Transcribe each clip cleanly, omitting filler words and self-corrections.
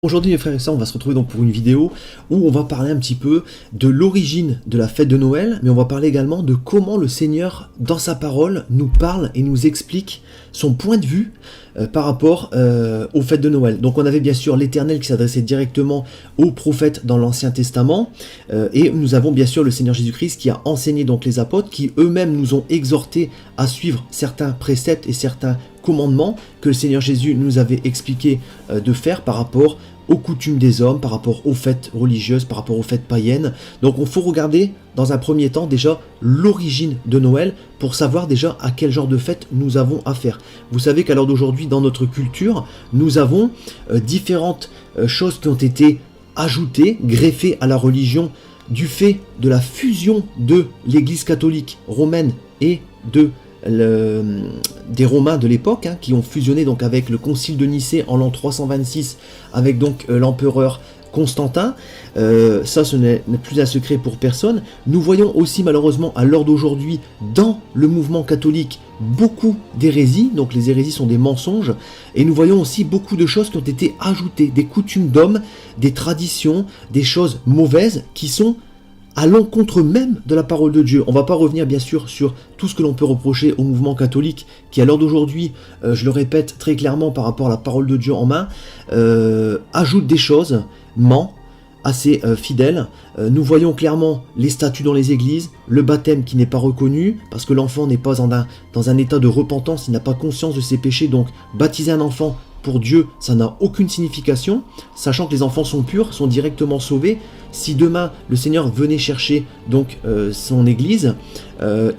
Aujourd'hui, mes frères et sœurs, on va se retrouver donc pour une vidéo où on va parler un petit peu de l'origine de la fête de Noël, mais on va parler également de comment le Seigneur, dans sa parole, nous parle et nous explique son point de vue par rapport aux fêtes de Noël. Donc on avait bien sûr l'Éternel qui s'adressait directement aux prophètes dans l'Ancien Testament, et nous avons bien sûr le Seigneur Jésus-Christ qui a enseigné donc les apôtres, qui eux-mêmes nous ont exhortés à suivre certains préceptes et certains commandements que le Seigneur Jésus nous avait expliqué de faire par rapport aux coutumes des hommes, par rapport aux fêtes religieuses, par rapport aux fêtes païennes. Donc il faut regarder dans un premier temps déjà l'origine de Noël pour savoir déjà à quel genre de fête nous avons affaire. Vous savez qu'à l'heure d'aujourd'hui, dans notre culture, nous avons différentes choses qui ont été ajoutées, greffées à la religion du fait de la fusion de l'Église catholique romaine et des Romains de l'époque, qui ont fusionné donc avec le concile de Nicée en l'an 326 avec donc l'empereur Constantin. Ça, ce n'est plus un secret pour personne. Nous voyons aussi malheureusement à l'heure d'aujourd'hui dans le mouvement catholique beaucoup d'hérésies, donc les hérésies sont des mensonges, et nous voyons aussi beaucoup de choses qui ont été ajoutées, des coutumes d'hommes, des traditions, des choses mauvaises qui sont à l'encontre même de la parole de Dieu. On ne va pas revenir bien sûr sur tout ce que l'on peut reprocher au mouvement catholique qui à l'heure d'aujourd'hui, je le répète très clairement par rapport à la parole de Dieu en main, ajoute des choses, ment, assez fidèle. Nous voyons clairement les statues dans les églises, le baptême qui n'est pas reconnu, parce que l'enfant n'est pas dans un état de repentance, il n'a pas conscience de ses péchés, donc baptiser un enfant pour Dieu, ça n'a aucune signification, sachant que les enfants sont purs, sont directement sauvés. Si demain le Seigneur venait chercher donc son église,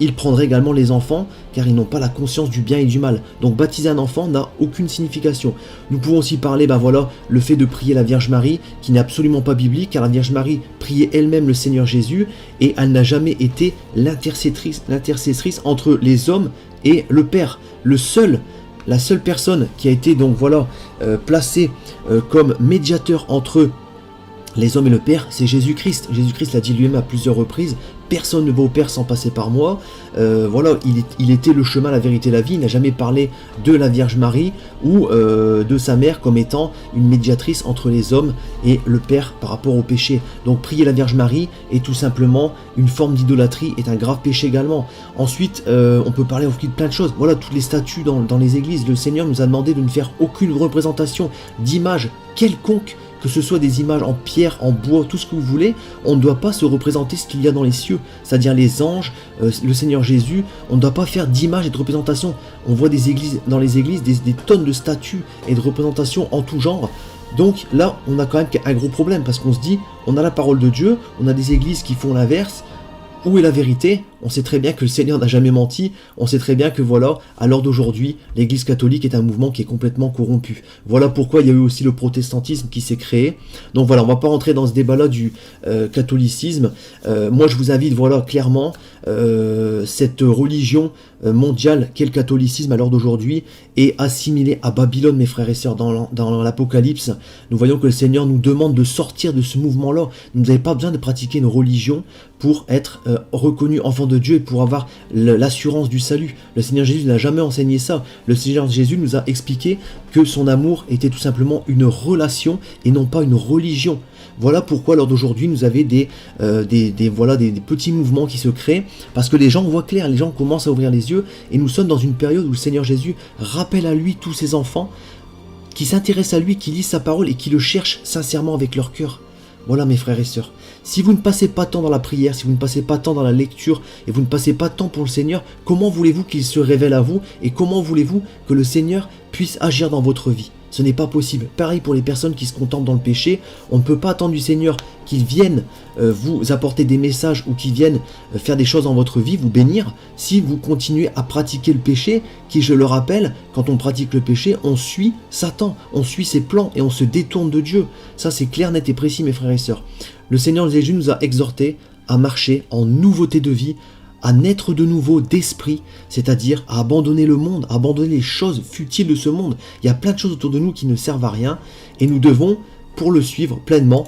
il prendrait également les enfants, car ils n'ont pas la conscience du bien et du mal. Donc baptiser un enfant n'a aucune signification. Nous pouvons aussi parler, le fait de prier la Vierge Marie, qui n'est absolument pas biblique, car la Vierge Marie priait elle-même le Seigneur Jésus, et elle n'a jamais été l'intercessrice entre les hommes et le Père. La seule personne qui a été donc placée comme médiateur entre les hommes et le Père, c'est Jésus-Christ. Jésus-Christ l'a dit lui-même à plusieurs reprises. Personne ne va au Père sans passer par moi. Il était le chemin, la vérité, la vie. Il n'a jamais parlé de la Vierge Marie ou de sa mère comme étant une médiatrice entre les hommes et le Père par rapport au péché. Donc prier la Vierge Marie est tout simplement une forme d'idolâtrie, est un grave péché également. Ensuite, on peut parler de plein de choses. Voilà, toutes les statues dans les églises. Le Seigneur nous a demandé de ne faire aucune représentation d'image quelconque, que ce soit des images en pierre, en bois, tout ce que vous voulez. On ne doit pas se représenter ce qu'il y a dans les cieux, c'est-à-dire les anges, le Seigneur Jésus. On ne doit pas faire d'images et de représentations. On voit dans les églises des tonnes de statues et de représentations en tout genre. Donc là, on a quand même un gros problème, parce qu'on se dit, on a la parole de Dieu, on a des églises qui font l'inverse. Où est la vérité? On sait très bien que le Seigneur n'a jamais menti. On sait très bien que à l'heure d'aujourd'hui, l'Église catholique est un mouvement qui est complètement corrompu. Voilà pourquoi il y a eu aussi le protestantisme qui s'est créé. Donc voilà, on ne va pas rentrer dans ce débat-là du catholicisme. Moi, je vous invite, clairement, cette religion mondiale qu'est le catholicisme à l'heure d'aujourd'hui est assimilée à Babylone, mes frères et sœurs, dans l'Apocalypse. Nous voyons que le Seigneur nous demande de sortir de ce mouvement-là. Vous n'avez pas besoin de pratiquer une religion pour être reconnu enfant de Dieu et pour avoir l'assurance du salut. Le Seigneur Jésus n'a jamais enseigné ça. Le Seigneur Jésus nous a expliqué que son amour était tout simplement une relation et non pas une religion. Voilà pourquoi lors d'aujourd'hui nous avons des petits mouvements qui se créent, parce que les gens voient clair, les gens commencent à ouvrir les yeux, et nous sommes dans une période où le Seigneur Jésus rappelle à lui tous ses enfants qui s'intéressent à lui, qui lisent sa parole et qui le cherchent sincèrement avec leur cœur. Voilà, mes frères et sœurs, si vous ne passez pas de temps dans la prière, si vous ne passez pas de temps dans la lecture et vous ne passez pas de temps pour le Seigneur, comment voulez-vous qu'il se révèle à vous et comment voulez-vous que le Seigneur puisse agir dans votre vie? Ce n'est pas possible. Pareil pour les personnes qui se contentent dans le péché. On ne peut pas attendre du Seigneur qu'il vienne vous apporter des messages ou qu'il vienne faire des choses dans votre vie, vous bénir, si vous continuez à pratiquer le péché, qui, je le rappelle, quand on pratique le péché, on suit Satan, on suit ses plans et on se détourne de Dieu. Ça, c'est clair, net et précis, mes frères et sœurs. Le Seigneur Jésus nous a exhortés à marcher en nouveauté de vie, à naître de nouveau d'esprit, c'est-à-dire à abandonner le monde, à abandonner les choses futiles de ce monde. Il y a plein de choses autour de nous qui ne servent à rien, et nous devons, pour le suivre pleinement,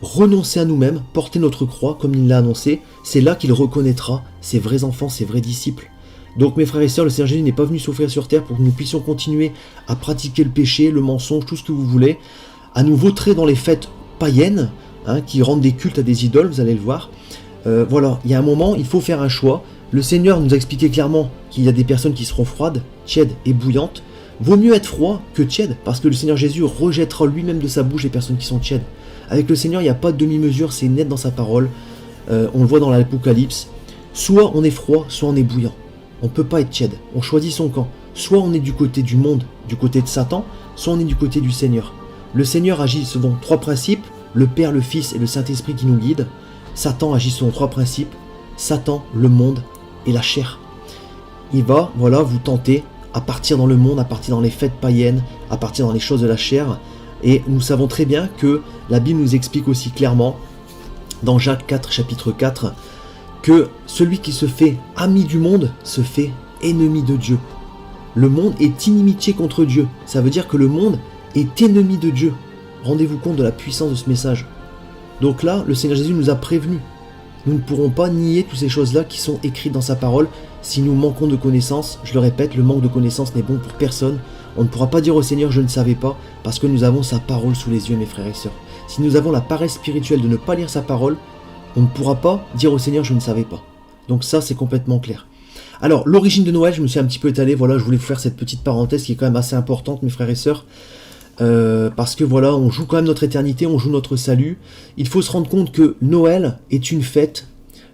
renoncer à nous-mêmes, porter notre croix, comme il l'a annoncé. C'est là qu'il reconnaîtra ses vrais enfants, ses vrais disciples. Donc mes frères et sœurs, le Seigneur Jésus n'est pas venu souffrir sur terre pour que nous puissions continuer à pratiquer le péché, le mensonge, tout ce que vous voulez, à nouveau très dans les fêtes païennes, hein, qui rendent des cultes à des idoles, vous allez le voir. Voilà, il y a un moment, il faut faire un choix. Le Seigneur nous a expliqué clairement qu'il y a des personnes qui seront froides, tièdes et bouillantes. Vaut mieux être froid que tiède, parce que le Seigneur Jésus rejettera lui-même de sa bouche les personnes qui sont tièdes. Avec le Seigneur, il n'y a pas de demi-mesure, c'est net dans sa parole. On le voit dans l'Apocalypse. Soit on est froid, soit on est bouillant. On ne peut pas être tiède, on choisit son camp. Soit on est du côté du monde, du côté de Satan, soit on est du côté du Seigneur. Le Seigneur agit selon 3 principes, le Père, le Fils et le Saint-Esprit qui nous guident. Satan agit selon 3 principes, Satan, le monde et la chair. Il va, voilà, vous tenter à partir dans le monde, à partir dans les fêtes païennes, à partir dans les choses de la chair. Et nous savons très bien que la Bible nous explique aussi clairement, dans Jacques 4, chapitre 4, que celui qui se fait ami du monde se fait ennemi de Dieu. Le monde est inimitié contre Dieu. Ça veut dire que le monde est ennemi de Dieu. Rendez-vous compte de la puissance de ce message. Donc là, le Seigneur Jésus nous a prévenus. Nous ne pourrons pas nier toutes ces choses-là qui sont écrites dans sa parole. Si nous manquons de connaissances, je le répète, le manque de connaissances n'est bon pour personne. On ne pourra pas dire au Seigneur « je ne savais pas » parce que nous avons sa parole sous les yeux, mes frères et sœurs. Si nous avons la paresse spirituelle de ne pas lire sa parole, on ne pourra pas dire au Seigneur « je ne savais pas ». Donc ça, c'est complètement clair. Alors, l'origine de Noël, je me suis un petit peu étalé, voilà, je voulais vous faire cette petite parenthèse qui est quand même assez importante, mes frères et sœurs. Parce que voilà, on joue quand même notre éternité, on joue notre salut. Il faut se rendre compte que Noël est une fête,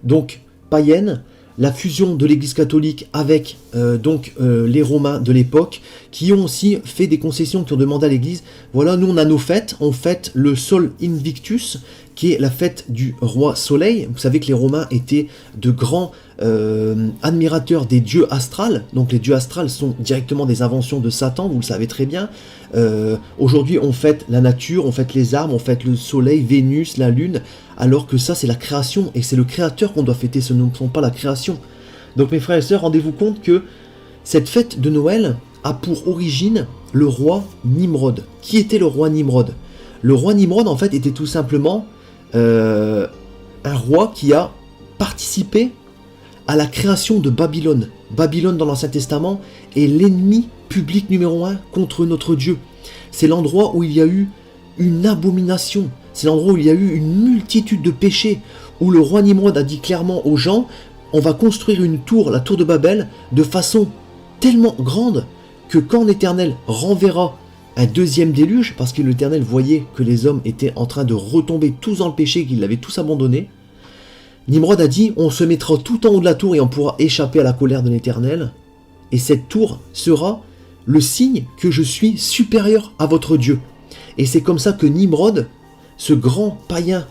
donc païenne, la fusion de l'Église catholique avec les Romains de l'époque, qui ont aussi fait des concessions, qui ont demandé à l'Église, voilà, nous on a nos fêtes, on fête le Sol Invictus, qui est la fête du roi Soleil. Vous savez que les Romains étaient de grands admirateurs des dieux astrales, donc les dieux astrales sont directement des inventions de Satan, vous le savez très bien. Aujourd'hui on fête la nature, on fête les arbres, on fête le soleil, Vénus, la lune, alors que ça c'est la création, et c'est le créateur qu'on doit fêter, ce ne sont pas la création. Donc mes frères et sœurs, rendez-vous compte que cette fête de Noël a pour origine le roi Nimrod. Qui était le roi Nimrod? Le roi Nimrod en fait était tout simplement un roi qui a participé à la création de Babylone. Babylone dans l'Ancien Testament est l'ennemi public numéro 1 contre notre Dieu. C'est l'endroit où il y a eu une abomination, c'est l'endroit où il y a eu une multitude de péchés, où le roi Nimrod a dit clairement aux gens, on va construire une tour, la tour de Babel, de façon tellement grande que quand l'Éternel renverra un deuxième déluge, parce que l'Éternel voyait que les hommes étaient en train de retomber tous dans le péché, qu'ils l'avaient tous abandonné, Nimrod a dit, on se mettra tout en haut de la tour et on pourra échapper à la colère de l'Éternel, et cette tour sera le signe que je suis supérieur à votre Dieu. Et c'est comme ça que Nimrod, ce grand païen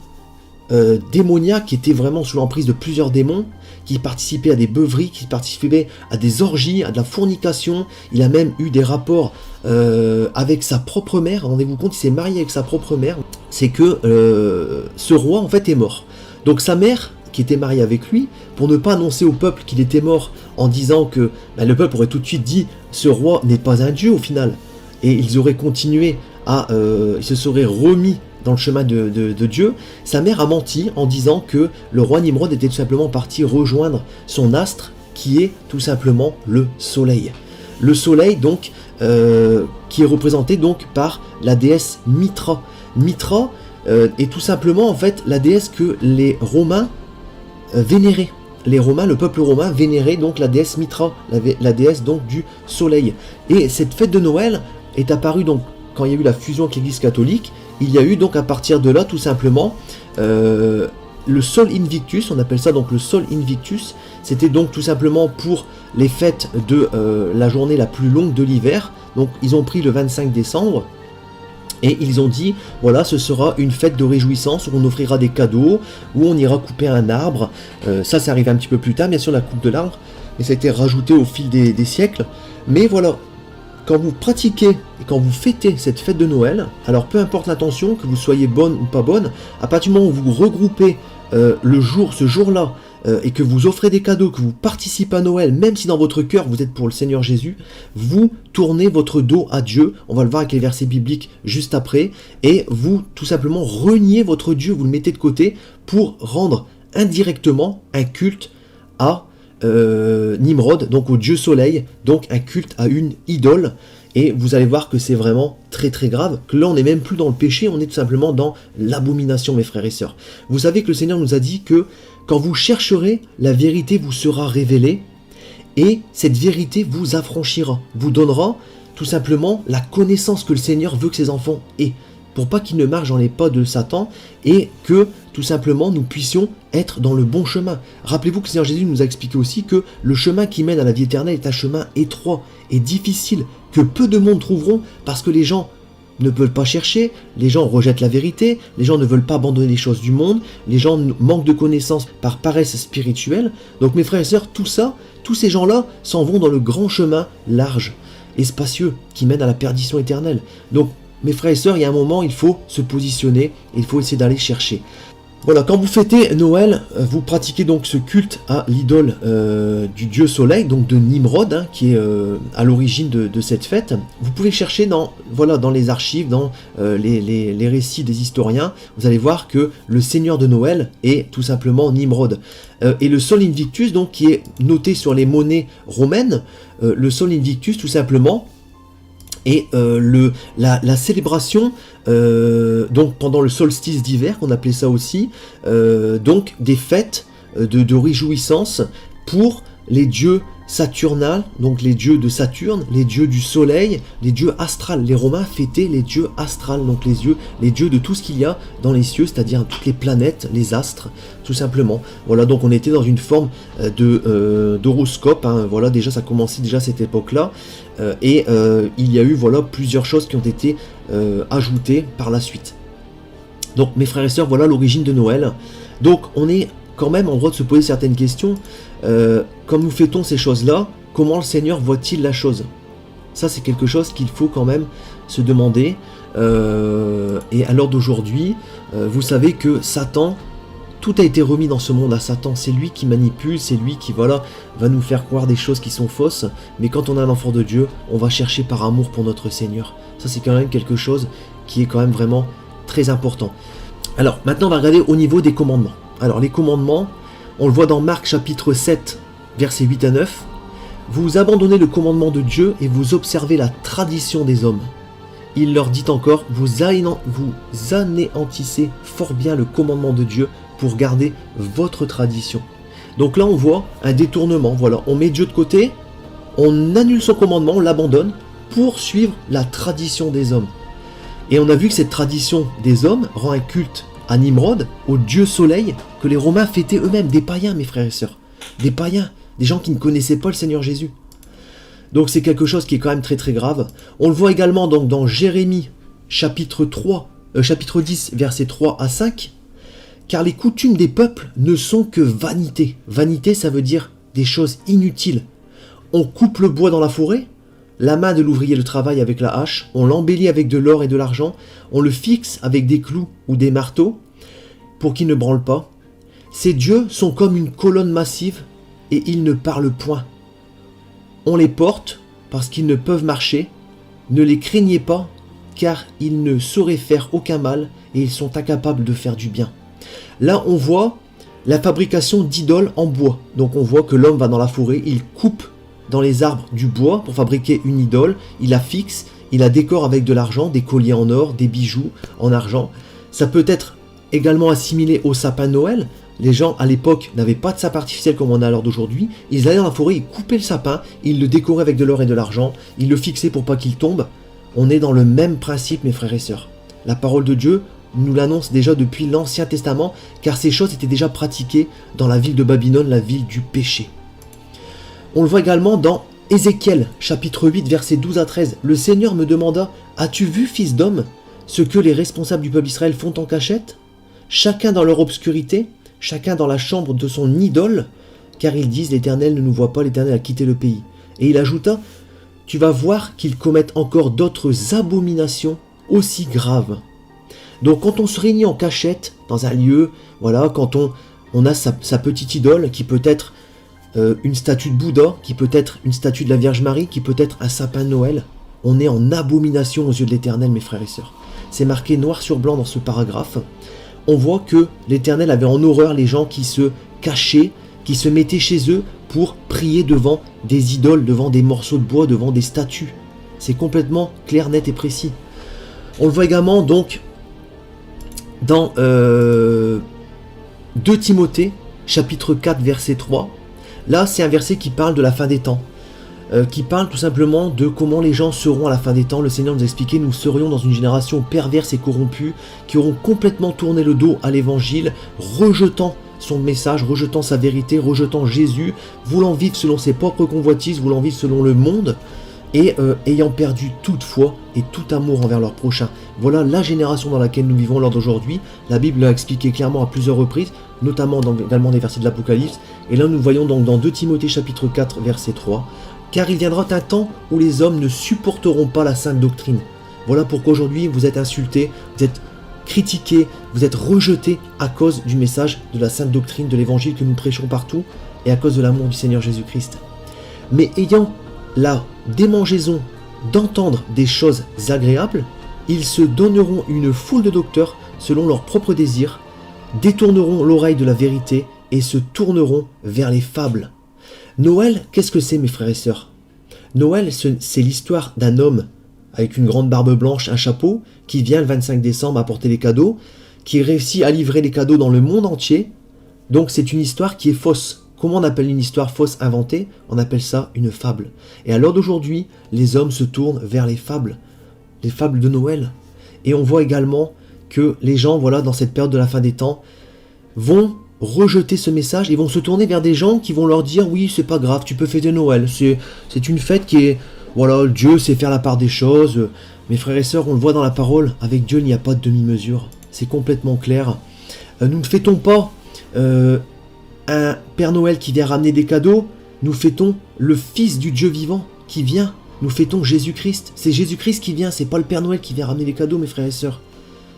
démoniaque qui était vraiment sous l'emprise de plusieurs démons, qui participait à des beuveries, qui participait à des orgies, à de la fornication, il a même eu des rapports avec sa propre mère, rendez-vous compte, il s'est marié avec sa propre mère, c'est que ce roi en fait est mort. Donc sa mère, qui était mariée avec lui, pour ne pas annoncer au peuple qu'il était mort en disant que le peuple aurait tout de suite dit ce roi n'est pas un dieu au final, et ils auraient continué à ils se seraient remis dans le chemin de Dieu. Sa mère a menti en disant que le roi Nimrod était tout simplement parti rejoindre son astre qui est tout simplement le soleil. Le soleil donc qui est représenté donc par la déesse Mitra. Mitra est tout simplement en fait la déesse que les Romains vénéraient. Les Romains, le peuple romain vénérait donc la déesse Mitra, la déesse donc du soleil. Et cette fête de Noël est apparue donc quand il y a eu la fusion avec l'Église catholique. Il y a eu donc à partir de là tout simplement le Sol Invictus, on appelle ça donc le Sol Invictus. C'était donc tout simplement pour les fêtes de la journée la plus longue de l'hiver. Donc ils ont pris le 25 décembre. Et ils ont dit, voilà, ce sera une fête de réjouissance où on offrira des cadeaux, où on ira couper un arbre. Ça arrive un petit peu plus tard, bien sûr, la coupe de l'arbre, mais ça a été rajouté au fil des siècles. Mais voilà, quand vous pratiquez et quand vous fêtez cette fête de Noël, alors peu importe l'intention, que vous soyez bonne ou pas bonne, à partir du moment où vous regroupez ce jour-là, et que vous offrez des cadeaux, que vous participez à Noël, même si dans votre cœur vous êtes pour le Seigneur Jésus, vous tournez votre dos à Dieu, on va le voir avec les versets bibliques juste après, et vous tout simplement reniez votre Dieu, vous le mettez de côté pour rendre indirectement un culte à Nimrod, donc au Dieu Soleil, donc un culte à une idole. Et vous allez voir que c'est vraiment très très grave, que là on n'est même plus dans le péché, on est tout simplement dans l'abomination, mes frères et sœurs. Vous savez que le Seigneur nous a dit que quand vous chercherez, la vérité vous sera révélée, et cette vérité vous affranchira, vous donnera tout simplement la connaissance que le Seigneur veut que ses enfants aient, pour pas qu'ils ne marchent dans les pas de Satan, et que tout simplement nous puissions être dans le bon chemin. Rappelez-vous que le Seigneur Jésus nous a expliqué aussi que le chemin qui mène à la vie éternelle est un chemin étroit et difficile, que peu de monde trouveront, parce que les gens ne veulent pas chercher, les gens rejettent la vérité, les gens ne veulent pas abandonner les choses du monde, les gens manquent de connaissances par paresse spirituelle. Donc mes frères et sœurs, tout ça, tous ces gens-là s'en vont dans le grand chemin large et spacieux qui mène à la perdition éternelle. Donc mes frères et sœurs, il y a un moment, il faut se positionner, il faut essayer d'aller chercher. Voilà, quand vous fêtez Noël, vous pratiquez donc ce culte à l'idole du dieu soleil, donc de Nimrod, hein, qui est à l'origine de cette fête. Vous pouvez chercher dans les archives, dans les récits des historiens, vous allez voir que le seigneur de Noël est tout simplement Nimrod. Et le Sol Invictus, donc, qui est noté sur les monnaies romaines, le Sol Invictus, tout simplement, et la célébration, donc pendant le solstice d'hiver, qu'on appelait ça aussi, donc des fêtes de réjouissance pour les dieux saturnales, donc les dieux de Saturne, les dieux du soleil, les dieux astrales. Les Romains fêtaient les dieux astrales, donc les dieux de tout ce qu'il y a dans les cieux, c'est-à-dire toutes les planètes, les astres, tout simplement. Voilà, donc on était dans une forme d'horoscope, hein, voilà, déjà ça commençait déjà à cette époque-là, il y a eu voilà plusieurs choses qui ont été ajoutées par la suite. Donc mes frères et sœurs, voilà l'origine de Noël. Donc on est quand même en droit de se poser certaines questions. Comme nous fêtons ces choses-là, comment le Seigneur voit-il la chose? Ça, c'est quelque chose qu'il faut quand même se demander. Et à l'heure d'aujourd'hui, vous savez que Satan, tout a été remis dans ce monde à Satan. C'est lui qui manipule, c'est lui qui va nous faire croire des choses qui sont fausses. Mais quand on est un enfant de Dieu, on va chercher par amour pour notre Seigneur. Ça, c'est quand même quelque chose qui est quand même vraiment très important. Alors, maintenant, on va regarder au niveau des commandements. Alors, les commandements, on le voit dans Marc chapitre 7, versets 8 à 9. Vous abandonnez le commandement de Dieu et vous observez la tradition des hommes. Il leur dit encore, vous anéantissez fort bien le commandement de Dieu pour garder votre tradition. Donc là, on voit un détournement. Voilà, on met Dieu de côté, on annule son commandement, on l'abandonne pour suivre la tradition des hommes. Et on a vu que cette tradition des hommes rend un culte à Nimrod, au dieu soleil, que les Romains fêtaient eux-mêmes, des païens, mes frères et sœurs. Des païens, des gens qui ne connaissaient pas le Seigneur Jésus. Donc c'est quelque chose qui est quand même très très grave. On le voit également donc dans Jérémie, chapitre 10, versets 3 à 5. Car les coutumes des peuples ne sont que vanité. Vanité, ça veut dire des choses inutiles. On coupe le bois dans la forêt, la main de l'ouvrier le travaille avec la hache, on l'embellit avec de l'or et de l'argent, on le fixe avec des clous ou des marteaux pour qu'il ne branle pas. Ces dieux sont comme une colonne massive et ils ne parlent point. On les porte parce qu'ils ne peuvent marcher. Ne les craignez pas car ils ne sauraient faire aucun mal et ils sont incapables de faire du bien. Là on voit la fabrication d'idoles en bois. Donc on voit que l'homme va dans la forêt, il coupe dans les arbres du bois pour fabriquer une idole, il la fixe, il la décore avec de l'argent, des colliers en or, des bijoux en argent. Ça peut être également assimilé au sapin de Noël. Les gens à l'époque n'avaient pas de sapin artificiel comme on a à l'heure d'aujourd'hui. Ils allaient dans la forêt, ils coupaient le sapin, ils le décoraient avec de l'or et de l'argent, ils le fixaient pour pas qu'il tombe. On est dans le même principe, mes frères et sœurs. La parole de Dieu nous l'annonce déjà depuis l'Ancien Testament, car ces choses étaient déjà pratiquées dans la ville de Babylone, la ville du péché. On le voit également dans Ézéchiel, chapitre 8, versets 12 à 13. Le Seigneur me demanda, « As-tu vu, fils d'homme, ce que les responsables du peuple Israël font en cachette? Chacun dans leur obscurité, chacun dans la chambre de son idole, car ils disent, l'Éternel ne nous voit pas, l'Éternel a quitté le pays. » Et il ajouta, « Tu vas voir qu'ils commettent encore d'autres abominations aussi graves. » Donc quand on se réunit en cachette, dans un lieu, voilà, quand on a sa petite idole, qui peut être une statue de Bouddha, qui peut être une statue de la Vierge Marie, qui peut être un sapin de Noël, on est en abomination aux yeux de l'Éternel, mes frères et sœurs. C'est marqué noir sur blanc dans ce paragraphe. On voit que l'Éternel avait en horreur les gens qui se cachaient, qui se mettaient chez eux pour prier devant des idoles, devant des morceaux de bois, devant des statues. C'est complètement clair, net et précis. On le voit également donc dans 2 Timothée, chapitre 4, verset 3. Là, c'est un verset qui parle de la fin des temps. Qui parle tout simplement de comment les gens seront à la fin des temps. Le Seigneur nous a expliqué, nous serions dans une génération perverse et corrompue, qui auront complètement tourné le dos à l'évangile, rejetant son message, rejetant sa vérité, rejetant Jésus, voulant vivre selon ses propres convoitises, voulant vivre selon le monde, et ayant perdu toute foi et tout amour envers leur prochain. Voilà la génération dans laquelle nous vivons lors d'aujourd'hui. La Bible l'a expliqué clairement à plusieurs reprises, notamment également des versets de l'Apocalypse. Et là nous voyons donc dans 2 Timothée chapitre 4 verset 3, « Car il viendra un temps où les hommes ne supporteront pas la sainte doctrine. » Voilà pourquoi aujourd'hui vous êtes insultés, vous êtes critiqués, vous êtes rejetés à cause du message de la sainte doctrine, de l'évangile que nous prêchons partout, et à cause de l'amour du Seigneur Jésus-Christ. Mais ayant la démangeaison d'entendre des choses agréables, ils se donneront une foule de docteurs selon leurs propres désirs, détourneront l'oreille de la vérité et se tourneront vers les fables. Noël, qu'est-ce que c'est mes frères et sœurs? Noël, c'est l'histoire d'un homme avec une grande barbe blanche, un chapeau, qui vient le 25 décembre apporter les cadeaux, qui réussit à livrer les cadeaux dans le monde entier. Donc c'est une histoire qui est fausse. Comment on appelle une histoire fausse inventée? On appelle ça une fable. Et à l'heure d'aujourd'hui, les hommes se tournent vers les fables de Noël. Et on voit également que les gens, voilà, dans cette période de la fin des temps, vont rejeter ce message et vont se tourner vers des gens qui vont leur dire oui, c'est pas grave, tu peux fêter Noël, c'est une fête qui est, voilà, Dieu sait faire la part des choses. Mes frères et sœurs, on le voit dans la parole, avec Dieu il n'y a pas de demi-mesure, c'est complètement clair. Nous ne fêtons pas un Père Noël qui vient ramener des cadeaux, nous fêtons le Fils du Dieu vivant qui vient, nous fêtons Jésus-Christ, c'est Jésus-Christ qui vient, c'est pas le Père Noël qui vient ramener les cadeaux mes frères et sœurs.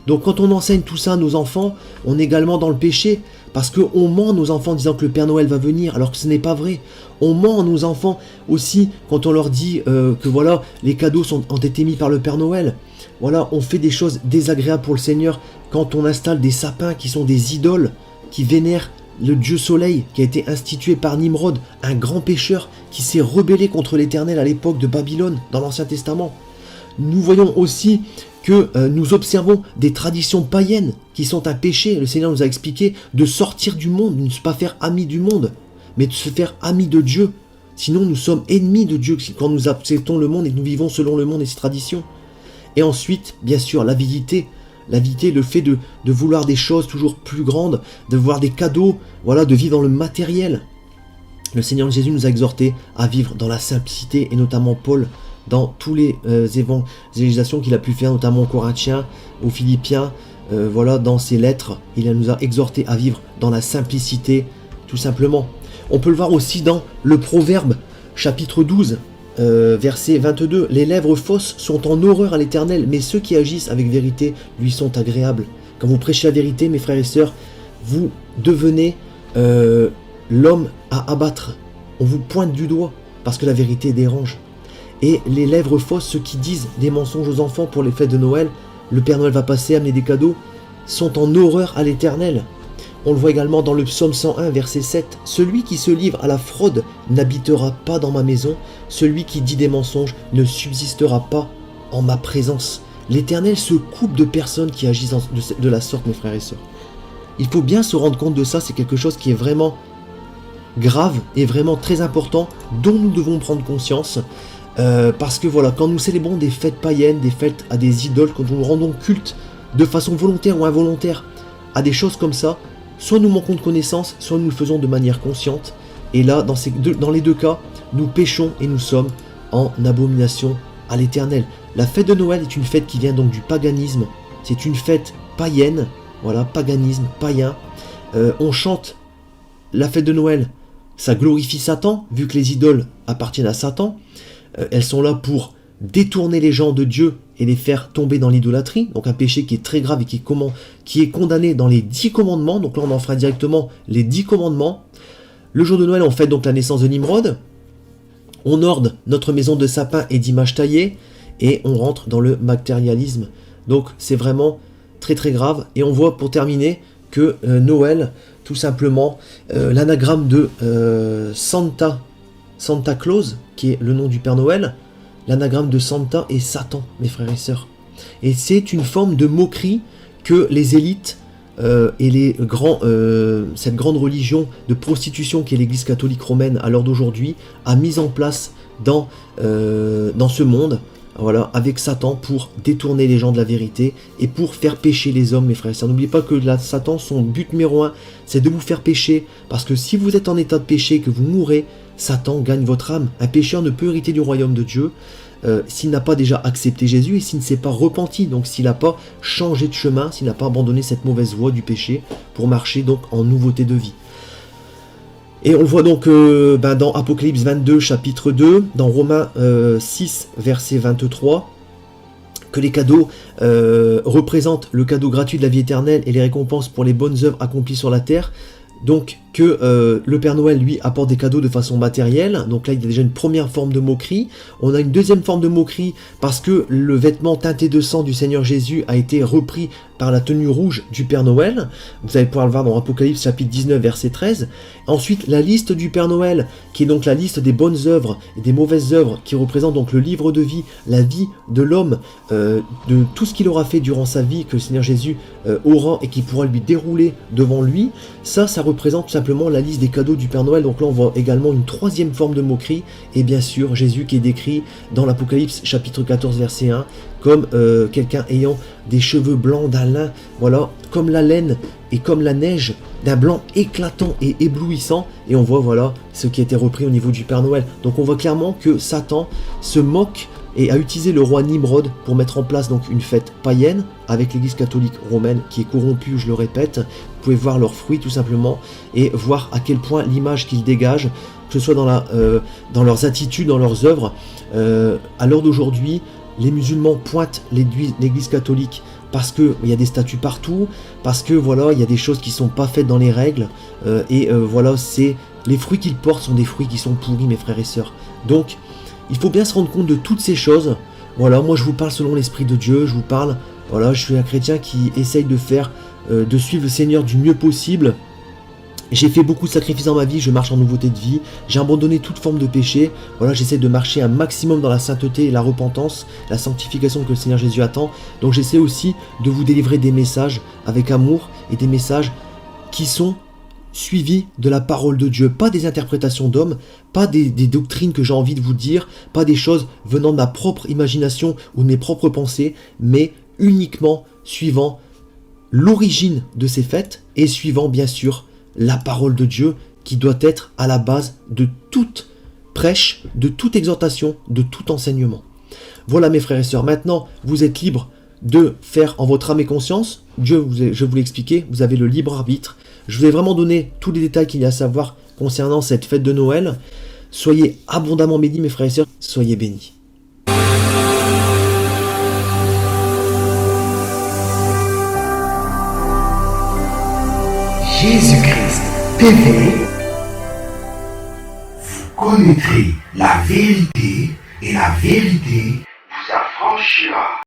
Donc quand on enseigne tout ça à nos enfants, on est également dans le péché, parce qu'on ment à nos enfants en disant que le Père Noël va venir, alors que ce n'est pas vrai. On ment à nos enfants aussi quand on leur dit que voilà, les cadeaux ont été mis par le Père Noël. Voilà, on fait des choses désagréables pour le Seigneur quand on installe des sapins qui sont des idoles, qui vénèrent le Dieu Soleil, qui a été institué par Nimrod, un grand pécheur qui s'est rebellé contre l'Éternel à l'époque de Babylone, dans l'Ancien Testament. Nous voyons aussi que nous observons des traditions païennes qui sont un péché. Le Seigneur nous a expliqué de sortir du monde, de ne pas faire ami du monde, mais de se faire ami de Dieu. Sinon nous sommes ennemis de Dieu quand nous acceptons le monde et que nous vivons selon le monde et ses traditions. Et ensuite, bien sûr, l'avidité, le fait de vouloir des choses toujours plus grandes, de vouloir des cadeaux, voilà, de vivre dans le matériel. Le Seigneur Jésus nous a exhortés à vivre dans la simplicité, et notamment Paul, dans tous les évangélisations qu'il a pu faire, notamment aux Corinthiens, aux Philippiens, voilà, dans ses lettres, il nous a exhortés à vivre dans la simplicité, tout simplement. On peut le voir aussi dans le Proverbe, chapitre 12, verset 22. « Les lèvres fausses sont en horreur à l'Éternel, mais ceux qui agissent avec vérité lui sont agréables. » Quand vous prêchez la vérité, mes frères et sœurs, vous devenez l'homme à abattre. On vous pointe du doigt, parce que la vérité dérange. Et les lèvres fausses, ceux qui disent des mensonges aux enfants pour les fêtes de Noël, le Père Noël va passer, amener des cadeaux, sont en horreur à l'Éternel. On le voit également dans le psaume 101, verset 7. « Celui qui se livre à la fraude n'habitera pas dans ma maison, celui qui dit des mensonges ne subsistera pas en ma présence. » L'Éternel se coupe de personnes qui agissent de la sorte, mes frères et sœurs. Il faut bien se rendre compte de ça, c'est quelque chose qui est vraiment grave et vraiment très important, dont nous devons prendre conscience. Parce que voilà, quand nous célébrons des fêtes païennes, des fêtes à des idoles, quand nous rendons culte de façon volontaire ou involontaire à des choses comme ça, soit nous manquons de connaissance, soit nous le faisons de manière consciente. Et là, dans les deux cas, nous péchons et nous sommes en abomination à l'Éternel. La fête de Noël est une fête qui vient donc du paganisme. C'est une fête païenne, voilà, paganisme, païen. On chante la fête de Noël, ça glorifie Satan, vu que les idoles appartiennent à Satan. Elles sont là pour détourner les gens de Dieu et les faire tomber dans l'idolâtrie, donc un péché qui est très grave et qui est condamné dans les 10 commandements. Donc là on en fera directement les 10 commandements. Le jour de Noël on fête donc la naissance de Nimrod, on orde notre maison de sapin et d'images taillées, et on rentre dans le matérialisme. Donc c'est vraiment très très grave. Et on voit pour terminer que Noël, tout simplement, l'anagramme de Santa Claus, qui est le nom du Père Noël, l'anagramme de Santa est Satan, mes frères et sœurs. Et c'est une forme de moquerie que les élites et cette grande religion de prostitution qu'est l'Église catholique romaine à l'heure d'aujourd'hui a mise en place dans ce monde, voilà, avec Satan pour détourner les gens de la vérité et pour faire pécher les hommes, mes frères et sœurs. N'oubliez pas que Satan, son but numéro 1, c'est de vous faire pécher, parce que si vous êtes en état de péché, que vous mourrez, Satan gagne votre âme. Un pécheur ne peut hériter du royaume de Dieu s'il n'a pas déjà accepté Jésus et s'il ne s'est pas repenti, donc s'il n'a pas changé de chemin, s'il n'a pas abandonné cette mauvaise voie du péché pour marcher donc en nouveauté de vie. Et on le voit donc dans Apocalypse 22 chapitre 2, dans Romains 6 verset 23, que les cadeaux représentent le cadeau gratuit de la vie éternelle et les récompenses pour les bonnes œuvres accomplies sur la terre. Donc que le Père Noël lui apporte des cadeaux de façon matérielle, donc là il y a déjà une première forme de moquerie. On a une deuxième forme de moquerie parce que le vêtement teinté de sang du Seigneur Jésus a été repris par la tenue rouge du Père Noël. Vous allez pouvoir le voir dans Apocalypse chapitre 19 verset 13. Ensuite la liste du Père Noël qui est donc la liste des bonnes œuvres et des mauvaises œuvres qui représente donc le livre de vie, la vie de l'homme, de tout ce qu'il aura fait durant sa vie que le Seigneur Jésus aura et qui pourra lui dérouler devant lui. Ça représente tout simplement la liste des cadeaux du Père Noël. Donc là on voit également une troisième forme de moquerie et bien sûr Jésus qui est décrit dans l'Apocalypse chapitre 14 verset 1 comme quelqu'un ayant des cheveux blancs d'un lin, voilà, comme la laine et comme la neige, d'un blanc éclatant et éblouissant. Et on voit voilà ce qui a été repris au niveau du Père Noël. Donc on voit clairement que Satan se moque et a utilisé le roi Nimrod pour mettre en place donc une fête païenne avec l'église catholique romaine qui est corrompue, je le répète. Vous pouvez voir leurs fruits tout simplement et voir à quel point l'image qu'ils dégagent, que ce soit dans leurs attitudes, dans leurs œuvres, à l'heure d'aujourd'hui, les musulmans pointent l'église catholique parce qu'il y a des statues partout, parce que voilà, il y a des choses qui ne sont pas faites dans les règles, voilà, les fruits qu'ils portent sont des fruits qui sont pourris, mes frères et sœurs. Donc, il faut bien se rendre compte de toutes ces choses. Voilà, moi je vous parle selon l'Esprit de Dieu, je vous parle, voilà, je suis un chrétien qui essaye de suivre le Seigneur du mieux possible. J'ai fait beaucoup de sacrifices dans ma vie, je marche en nouveauté de vie, j'ai abandonné toute forme de péché, voilà, j'essaie de marcher un maximum dans la sainteté et la repentance, la sanctification que le Seigneur Jésus attend. Donc j'essaie aussi de vous délivrer des messages avec amour et des messages qui sont suivis de la parole de Dieu, pas des interprétations d'hommes, pas des doctrines que j'ai envie de vous dire, pas des choses venant de ma propre imagination ou de mes propres pensées, mais uniquement suivant l'origine de ces fêtes et suivant bien sûr la parole de Dieu qui doit être à la base de toute prêche, de toute exhortation, de tout enseignement. Voilà mes frères et sœurs, maintenant vous êtes libres de faire en votre âme et conscience. Dieu, je vous l'ai expliqué, vous avez le libre arbitre. Je vous ai vraiment donné tous les détails qu'il y a à savoir concernant cette fête de Noël. Soyez abondamment bénis mes frères et sœurs, soyez bénis. Jésus-Christ TV, vous connaîtrez la vérité et la vérité vous affranchira.